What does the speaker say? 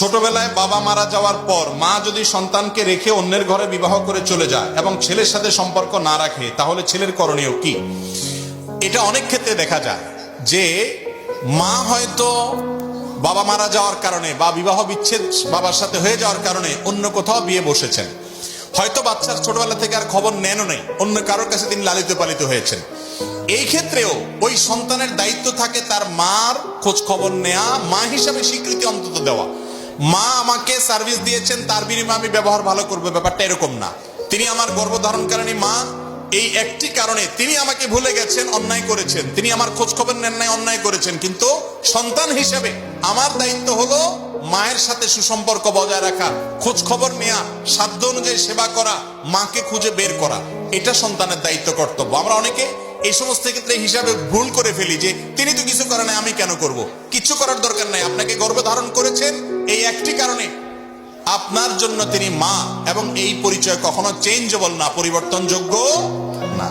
ছোটবেলায় বাবা মারা যাওয়ার পর মা যদি সন্তানকে রেখে অন্যের ঘরে বিবাহ করে চলে যায় এবং ছেলের সাথে সম্পর্ক না রাখে, তাহলে ছেলের করণীয় কি? এটা অনেক ক্ষেত্রে দেখা যায় যে মা হয়তো বাবা মারা যাওয়ার কারণে বা বিবাহ বিচ্ছেদ বাবার সাথে হয়ে যাওয়ার কারণে অন্য কোথাও বিয়ে বসেছেন। হয়তো বাচ্চার ছোটবেলা থেকে আর খবর নেনও নেই, অন্য কারোর কাছে তিনি লালিত পালিত হয়েছেন। এই ক্ষেত্রেও ওই সন্তানের দায়িত্ব থাকে তার মার খোঁজ খবর নেয়া, মা হিসাবে স্বীকৃতি অন্তত দেওয়া। মা আমাকে সার্ভিস দিয়েছেন, তার বিনিময়ে আমি ব্যবহার ভালো করবো, ব্যাপারটা এরকম না। তিনি আমার গর্ভধারণকারিণী মা, এই একটি কারণে তিনি আমাকে ভুলে গেছেন, অন্যায় করেছেন, তিনি আমার খোঁজ খবর নেন নাই, অন্যায় করেছেন। কিন্তু সন্তান হিসেবে আমার দায়িত্ব হলো মায়ের সাথে সুসম্পর্ক বজায় রাখা, খোঁজ খবর নেয়া, সাধ্য অনুযায়ী সেবা করা, মাকে খুঁজে বের করা। এটা সন্তানের দায়িত্ব, কর্তব্য। আমরা অনেকে এই সমস্ত ক্ষেত্রে হিসাবে ভুল করে ফেলি যে তিনি তো কিছু করে নাই, আমি কেন করব? কিছু করার দরকার নাই। আপনাকে গর্ভধারণ করেছেন এই একটি কারণে, আপনার জন্য তিনি মা, এবং এই পরিচয় কখনো চেঞ্জেবল না, পরিবর্তনযোগ্য না।